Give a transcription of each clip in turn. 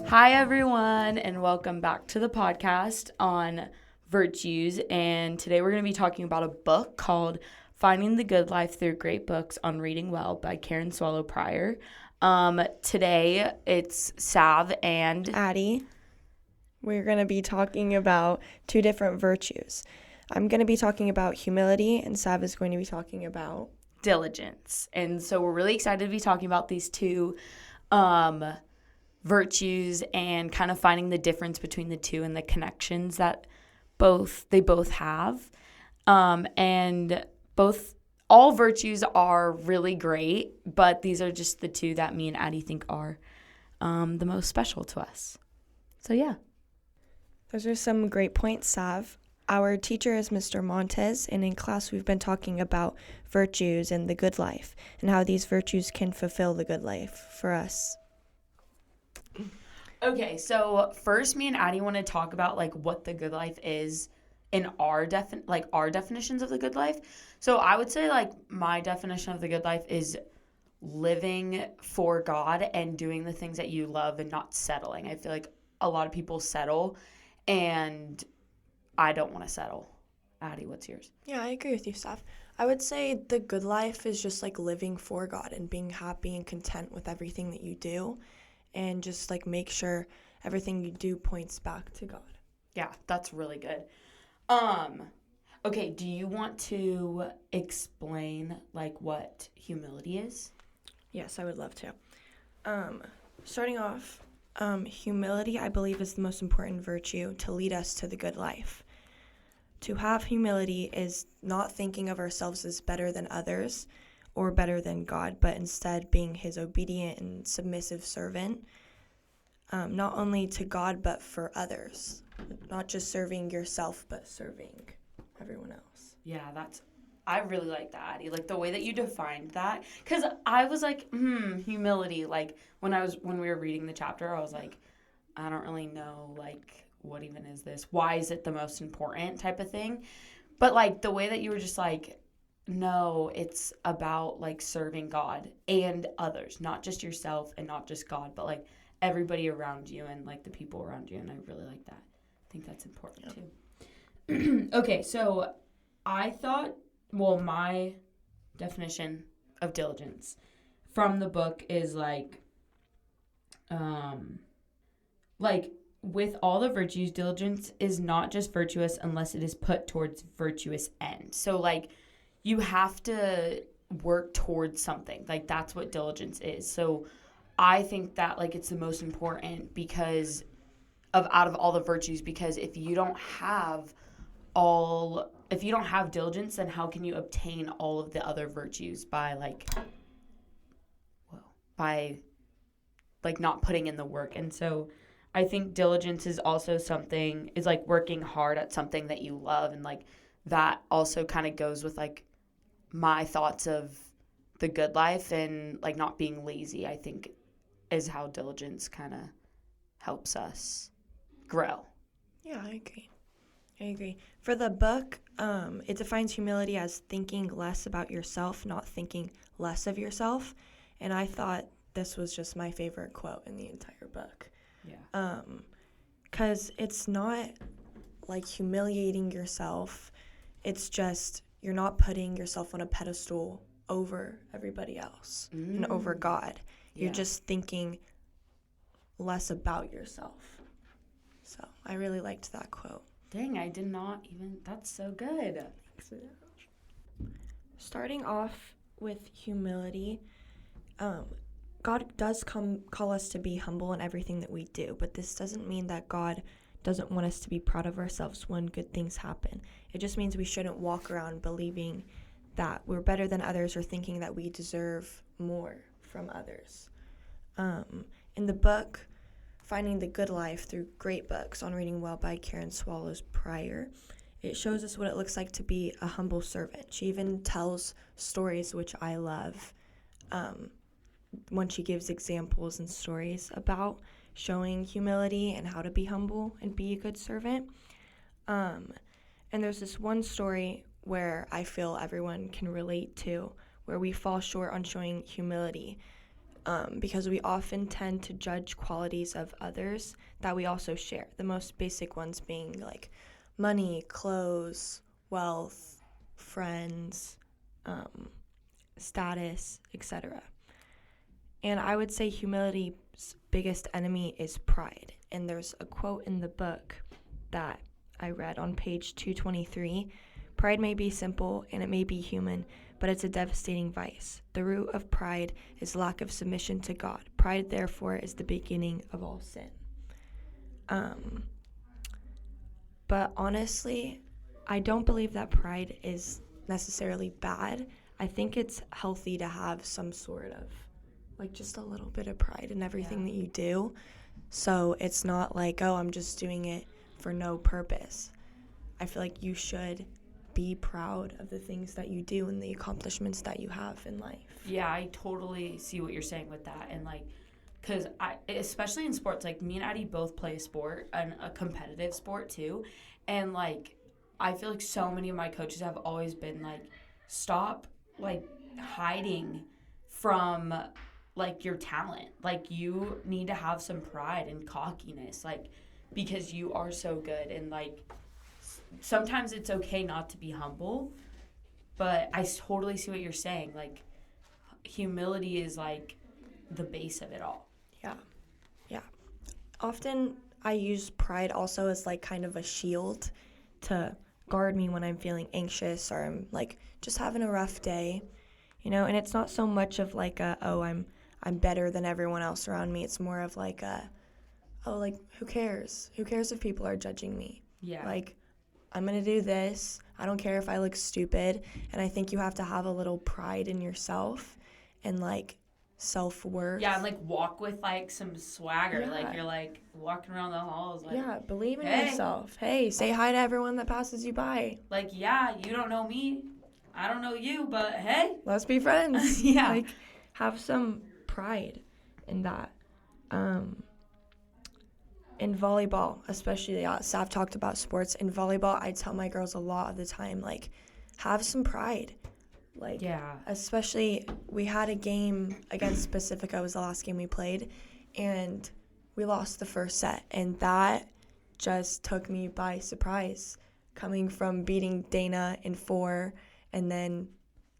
Hi, everyone, and welcome back to the podcast on virtues. And today we're going to be talking about a book called Finding the Good Life Through Great Books on Reading Well by Karen Swallow Prior. Today it's Sav and Addie. We're going to be talking about two different virtues. I'm going to be talking about humility, and Sav is going to be talking about diligence. And so we're really excited to be talking about these two virtues and kind of finding the difference between the two and the connections that they both have. And all virtues are really great, but these are just the two that me and Addie think are the most special to us. So yeah. Those are some great points, Sav. Our teacher is Mr. Montes, and in class we've been talking about virtues and the good life and how these virtues can fulfill the good life for us. Okay, so first me and Addie want to talk about what the good life is in our definitions of the good life. So I would say my definition of the good life is living for God and doing the things that you love and not settling. I feel like a lot of people settle, and I don't want to settle. Addie, what's yours? Yeah, I agree with you, Sav. I would say the good life is just living for God and being happy and content with everything that you do, and just make sure everything you do points back to God. Yeah, that's really good. Okay, do you want to explain what humility is? Yes, I would love to. Starting off, humility, I believe, is the most important virtue to lead us to the good life. To have humility is not thinking of ourselves as better than others or better than God, but instead being his obedient and submissive servant, not only to God, but for others. Not just serving yourself, but serving everyone else. Yeah, I really like that, Addie. The way that you defined that, because I was humility. When we were reading the chapter, I was like, I don't really know, what even is this? Why is it the most important type of thing? But the way that you were just no, it's about serving God and others, not just yourself and not just God, but everybody around you and the people around you. And I really like that. I think that's important too. Okay, so I thought, my definition of diligence from the book is with all the virtues, diligence is not just virtuous unless it is put towards virtuous end. So you have to work towards something. That's what diligence is. So I think that it's the most important because out of all the virtues, because if you don't have diligence, then how can you obtain all of the other virtues by not putting in the work? And so I think diligence is also is working hard at something that you love, and that also kind of goes with my thoughts of the good life, and not being lazy, I think, is how diligence kind of helps us grow. Yeah, I agree. For the book, it defines humility as thinking less about yourself, not thinking less of yourself. And I thought this was just my favorite quote in the entire book. Yeah. 'Cause it's not humiliating yourself. It's just you're not putting yourself on a pedestal over everybody else and over God. You're just thinking less about yourself. So I really liked that quote. Dang, I did not even. That's so good. Starting off with humility, God does call us to be humble in everything that we do, but this doesn't mean that God doesn't want us to be proud of ourselves when good things happen. It just means we shouldn't walk around believing that we're better than others or thinking that we deserve more from others. In the book, Finding the Good Life Through Great Books on Reading Well by Karen Swallow Prior, it shows us what it looks like to be a humble servant. She even tells stories, which I love, when she gives examples and stories about showing humility and how to be humble and be a good servant. And there's this one story where I feel everyone can relate to, where we fall short on showing humility. because we often tend to judge qualities of others that we also share. The most basic ones being like money, clothes, wealth, friends, status, etc. And I would say humility's biggest enemy is pride. And there's a quote in the book that I read on page 223. Pride may be simple and it may be human, but it's a devastating vice. The root of pride is lack of submission to God. Pride, therefore, is the beginning of all sin. But honestly, I don't believe that pride is necessarily bad. I think it's healthy to have some sort of, like, just a little bit of pride in everything that you do. So it's not like, oh, I'm just doing it for no purpose. I feel like you should be proud of the things that you do and the accomplishments that you have in life. Yeah, I totally see what you're saying with that. And, like, because especially in sports, like, me and Addie both play a sport, and a competitive sport, too. And, like, I feel like so many of my coaches have always been, like, stop, like, hiding from, like, your talent. Like, you need to have some pride and cockiness, like, because you are so good. And, like, sometimes it's okay not to be humble, but I totally see what you're saying. Like, humility is, like, the base of it all. Yeah. Often I use pride also as like kind of a shield to guard me when I'm feeling anxious or I'm like just having a rough day, and it's not so much of like I'm better than everyone else around me. It's more of like like who cares? Who cares if people are judging me? Yeah. Like, I'm going to do this. I don't care if I look stupid. And I think you have to have a little pride in yourself and, like, self-worth. Yeah, and, like, walk with, like, some swagger. Yeah. Like, you're, like, walking around the halls. Like, Yeah, believe in hey. yourself. Hey, say hi to everyone that passes you by. Like, yeah, you don't know me. I don't know you, but hey. Let's be friends. Yeah. Like, have some pride in that. In volleyball, especially, Sav talked about sports. In volleyball, I tell my girls a lot of the time, like, have some pride. Like, Yeah. especially, we had a game against Pacifica, was the last game we played, and we lost the first set. And that just took me by surprise, coming from beating Dana in 4 and then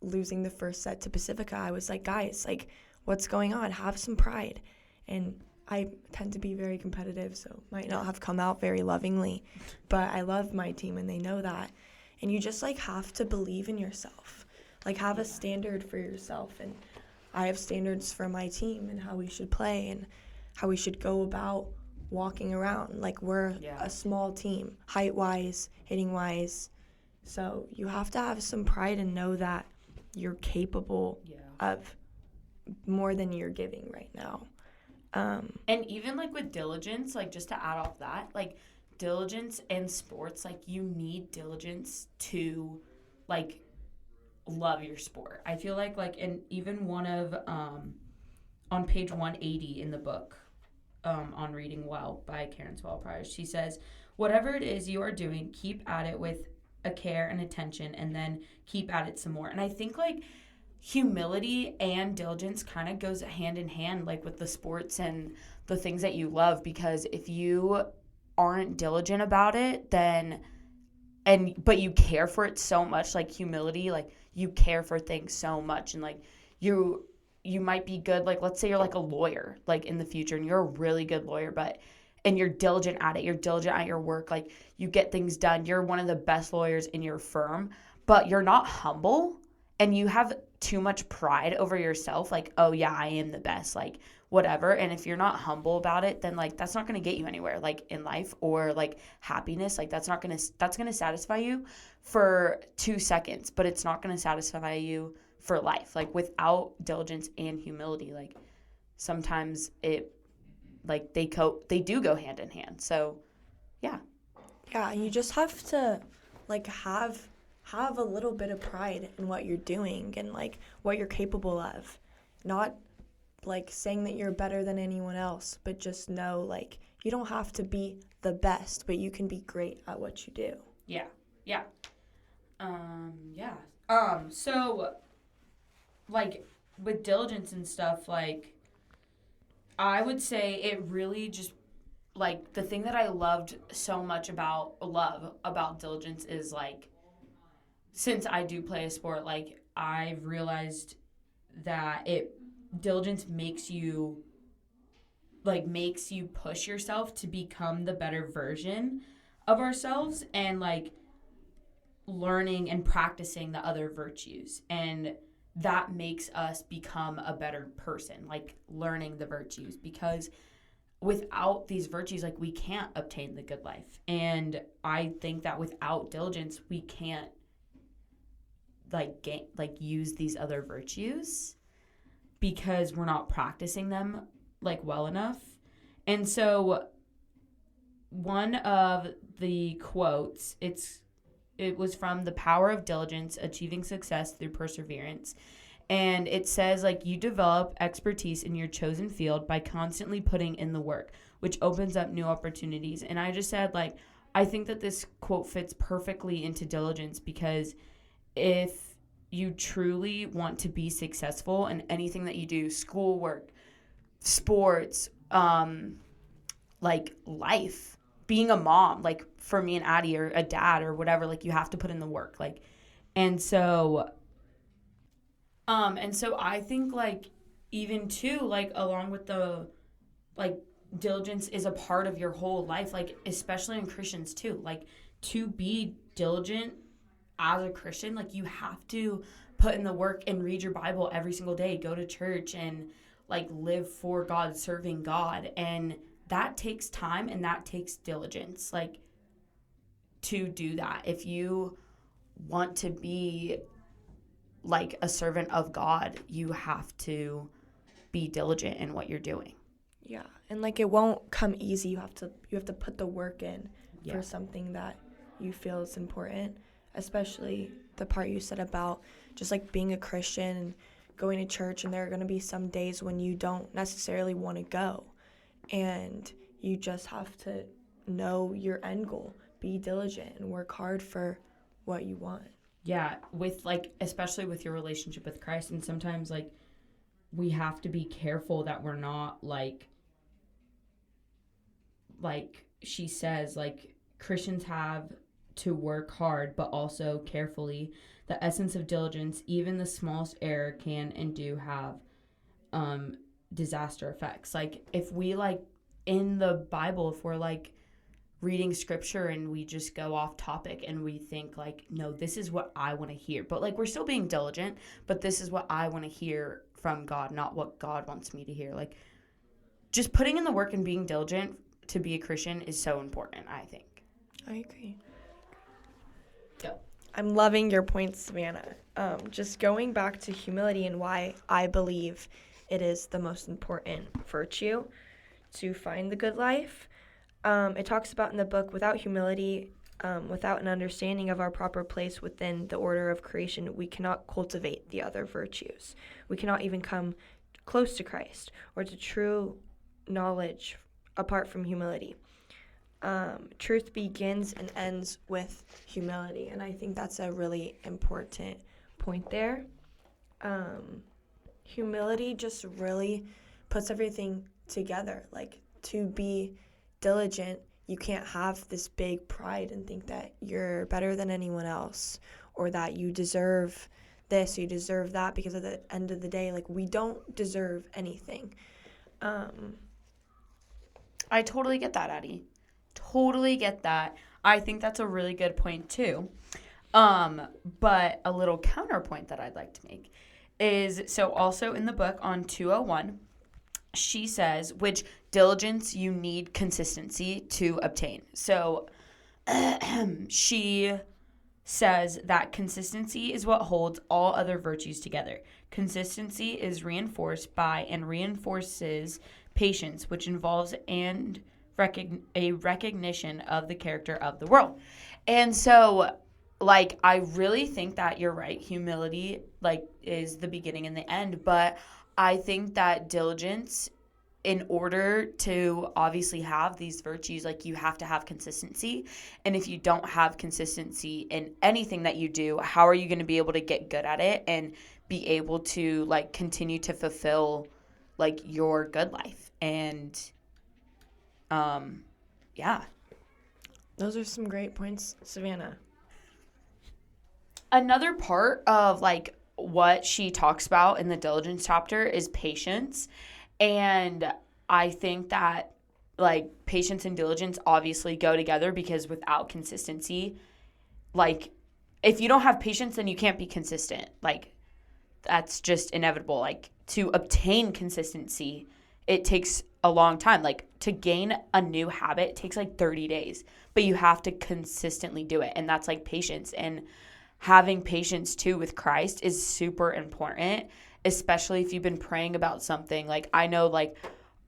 losing the first set to Pacifica. I was like, guys, like, what's going on? Have some pride. And I tend to be very competitive, so might not have come out very lovingly, but I love my team and they know that. And you just like have to believe in yourself, like have a standard for yourself. And I have standards for my team and how we should play and how we should go about walking around. Like, we're a small team, height-wise, hitting-wise. So you have to have some pride and know that you're capable of more than you're giving right now. And even, like, with diligence, like, just to add off that, like, diligence in sports, like, you need diligence to, like, love your sport. I feel like, and even one of, on page 180 in the book, on Reading Well by Karen Swell Price, she says, whatever it is you are doing, keep at it with a care and attention, and then keep at it some more. And I think, like, humility and diligence kind of goes hand in hand, like, with the sports and the things that you love, because if you aren't diligent about it, then but you care for it so much, like humility, like you care for things so much, and like you might be good, like let's say you're like a lawyer, like in the future, and you're a really good lawyer, and you're diligent at it, you're diligent at your work, like you get things done, you're one of the best lawyers in your firm, but you're not humble and you have too much pride over yourself, like, oh yeah, I am the best, like whatever. And if you're not humble about it, then like that's not going to get you anywhere, like in life or like happiness. Like that's going to satisfy you for 2 seconds, but it's not going to satisfy you for life. Like without diligence and humility, like sometimes it, like they do go hand in hand. So yeah, you just have to like have a little bit of pride in what you're doing and like what you're capable of, not like saying that you're better than anyone else, but just know like you don't have to be the best, but you can be great at what you do. So like with diligence and stuff, like I would say it really just, like, the thing that I loved so much about diligence is, like, since I do play a sport, like, I've realized that diligence makes you push yourself to become the better version of ourselves, and like learning and practicing the other virtues, and that makes us become a better person, like learning the virtues, because without these virtues, like, we can't obtain the good life. And I think that without diligence we can't use these other virtues, because we're not practicing them like well enough. And so one of the quotes, it was from The Power of Diligence, Achieving Success Through Perseverance. And it says, like, you develop expertise in your chosen field by constantly putting in the work, which opens up new opportunities. And I just said, like, I think that this quote fits perfectly into diligence, because if you truly want to be successful in anything that you do, schoolwork, sports, like life, being a mom, like for me and Addie, or a dad or whatever, like, you have to put in the work. Like, and so I think, like, even too, like, along with the, like, diligence is a part of your whole life, like, especially in Christians too. Like, to be diligent as a Christian, like, you have to put in the work and read your Bible every single day, go to church, and like live for God, serving God. And that takes time and that takes diligence, like, to do that. If you want to be like a servant of God, you have to be diligent in what you're doing. Yeah, and like, it won't come easy. You have to put the work in Yeah. for something that you feel is important, especially the part you said about just like being a Christian and going to church, and there are going to be some days when you don't necessarily want to go, and you just have to know your end goal, be diligent, and work hard for what you want. Yeah, with, like, especially with your relationship with Christ. And sometimes, like, we have to be careful that we're not like she says, like, Christians have to work hard, but also carefully. The essence of diligence, even the smallest error can and do have disaster effects. Like, if we, like, in the Bible, if we're like reading scripture and we just go off topic and we think, like, no, this is what I want to hear, but like, we're still being diligent, but this is what I want to hear from God, not what God wants me to hear. Like, just putting in the work and being diligent to be a Christian is so important, I think. I agree. Yep. I'm loving your points, Savannah. Just going back to humility and why I believe it is the most important virtue to find the good life. It talks about in the book, without humility, without an understanding of our proper place within the order of creation, we cannot cultivate the other virtues. We cannot even come close to Christ or to true knowledge apart from humility. Truth begins and ends with humility, and I think that's a really important point there. Humility just really puts everything together. Like, to be diligent, you can't have this big pride and think that you're better than anyone else, or that you deserve this, you deserve that, because at the end of the day, like, we don't deserve anything. I totally get that, Addie. Totally get that. I think that's a really good point too. But a little counterpoint that I'd like to make is, so also in the book on 201, she says, which diligence you need consistency to obtain. So she says that consistency is what holds all other virtues together. Consistency is reinforced by and reinforces patience, which involves a recognition of the character of the world. And so, like, I really think that you're right. Humility, like, is the beginning and the end. But I think that diligence, in order to obviously have these virtues, like, you have to have consistency. And if you don't have consistency in anything that you do, how are you going to be able to get good at it and be able to, like, continue to fulfill, like, your good life? And yeah. Those are some great points, Savannah. Another part of like what she talks about in the diligence chapter is patience. And I think that like patience and diligence obviously go together, because without consistency, like if you don't have patience, then you can't be consistent. Like that's just inevitable. Like to obtain consistency, it takes a long time. Like to gain a new habit takes like 30 days, but you have to consistently do it. And that's like patience. And having patience too with Christ is super important, especially if you've been praying about something. Like I know like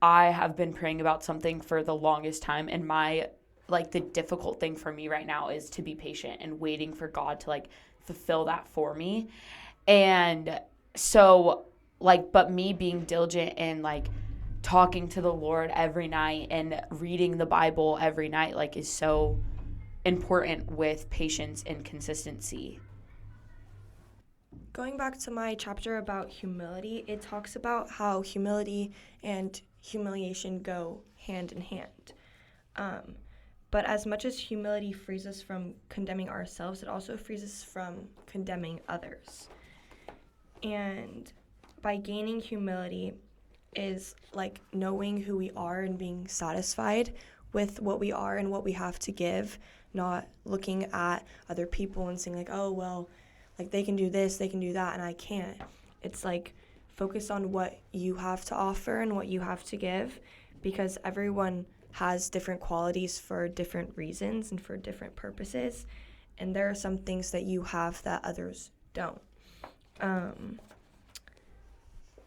I have been praying about something for the longest time, and my like the difficult thing for me right now is to be patient and waiting for God to like fulfill that for me. And so like, but me being diligent and like talking to the Lord every night and reading the Bible every night like is so important with patience and consistency. Going back to my chapter about humility, it talks about how humility and humiliation go hand in hand. But as much as humility frees us from condemning ourselves, it also frees us from condemning others. And by gaining humility is like knowing who we are and being satisfied with what we are and what we have to give, not looking at other people and saying like, oh, well, like they can do this, they can do that, and I can't. It's like focus on what you have to offer and what you have to give, because everyone has different qualities for different reasons and for different purposes, and there are some things that you have that others don't. And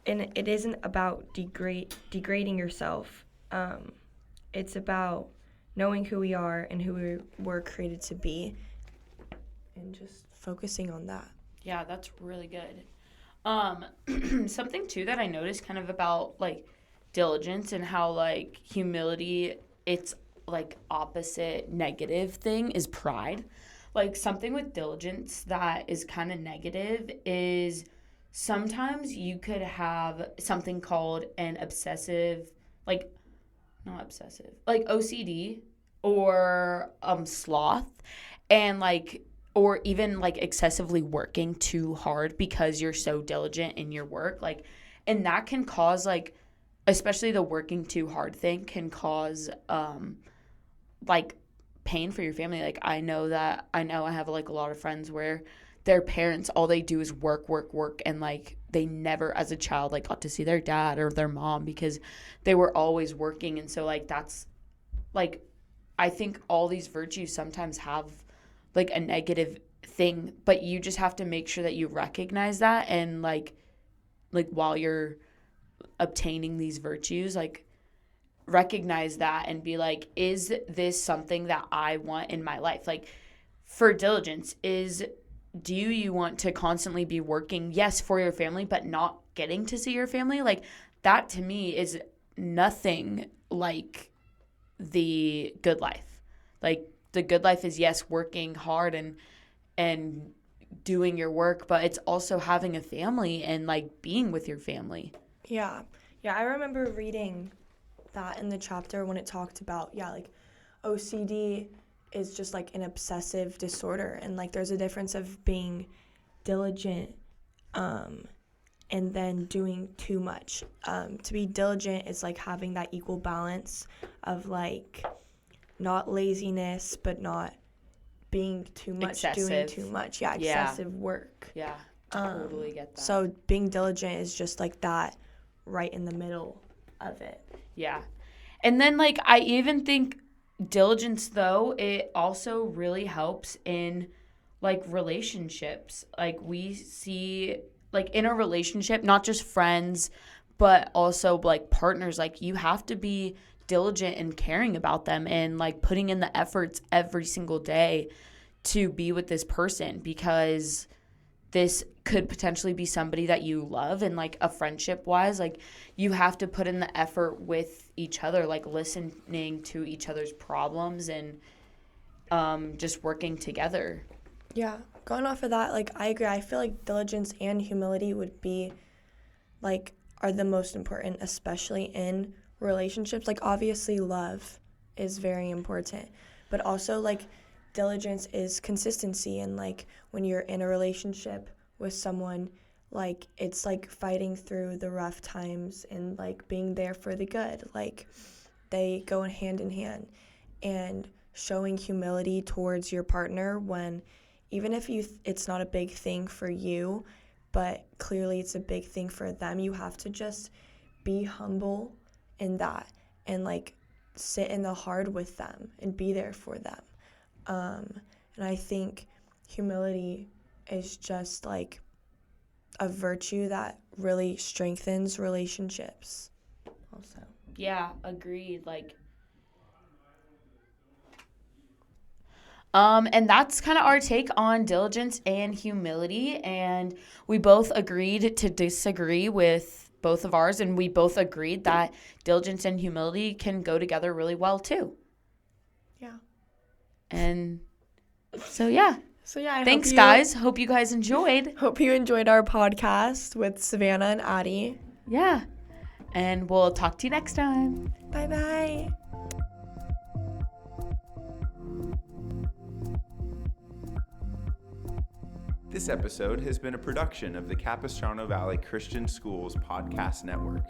it isn't about degrading yourself. It's about knowing who we are and who we were created to be, and just focusing on that. Yeah, that's really good. Something too that I noticed kind of about like diligence and how like humility, it's like opposite negative thing is pride. Like something with diligence that is kind of negative is sometimes you could have something called an obsessive, like not obsessive, like OCD or sloth, and like or even like excessively working too hard because you're so diligent in your work, like, and that can cause like, especially the working too hard thing can cause like pain for your family. Like I know I have like a lot of friends where their parents, all they do is work, and like they never as a child like got to see their dad or their mom because they were always working. And so like that's like, I think all these virtues sometimes have like a negative thing, but you just have to make sure that you recognize that, and like while you're obtaining these virtues, like recognize that and be like, is this something that I want in my life? Like for diligence, do you want to constantly be working, yes, for your family, but not getting to see your family? Like that to me is nothing like the good life. Like the good life is, yes, working hard and doing your work, but it's also having a family and like being with your family. Yeah, I remember reading that in the chapter when it talked about, like OCD is just like an obsessive disorder, and like there's a difference of being diligent and then doing too much. To be diligent is like having that equal balance of like not laziness, but not being too much, Excessive. doing too much. Yeah, excessive work. Yeah, totally get that. So being diligent is just like that right in the middle of it. Yeah. And then like I even think diligence though, it also really helps in like relationships. Like we see like in a relationship, not just friends, but also like partners, like you have to be diligent and caring about them and like putting in the efforts every single day to be with this person, because this could potentially be somebody that you love. And like a friendship wise, like you have to put in the effort with each other, like listening to each other's problems and just working together. Yeah, going off of that, like I agree. I feel like diligence and humility would be like are the most important, especially in relationships, like obviously love is very important, but also like diligence is consistency. And like when you're in a relationship with someone, like it's like fighting through the rough times and like being there for the good. Like they go hand in hand, and showing humility towards your partner when even if it's not a big thing for you, but clearly it's a big thing for them, you have to just be humble in that and like sit in the hard with them and be there for them. And I think humility is just like a virtue that really strengthens relationships also. Yeah, agreed. Like, and that's kind of our take on diligence and humility. And we both agreed to disagree with both of ours. And we both agreed that diligence and humility can go together really well, too. Yeah. And so, yeah. Thanks, guys. Hope you guys enjoyed. Hope you enjoyed our podcast with Savannah and Addie. Yeah. And we'll talk to you next time. Bye-bye. This episode has been a production of the Capistrano Valley Christian Schools Podcast Network.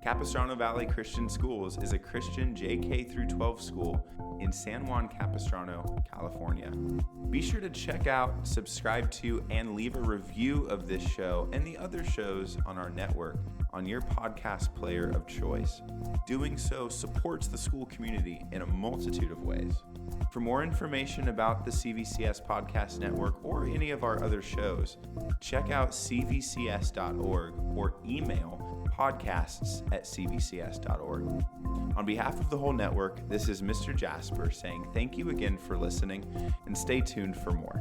Capistrano Valley Christian Schools is a Christian JK through 12 school in San Juan Capistrano, California. Be sure to check out, subscribe to, and leave a review of this show and the other shows on our network on your podcast player of choice. Doing so supports the school community in a multitude of ways. For more information about the CVCS Podcast Network or any of our other shows, check out cvcs.org or email podcasts@cvcs.org. On behalf of the whole network, this is Mr. Jasper saying thank you again for listening and stay tuned for more.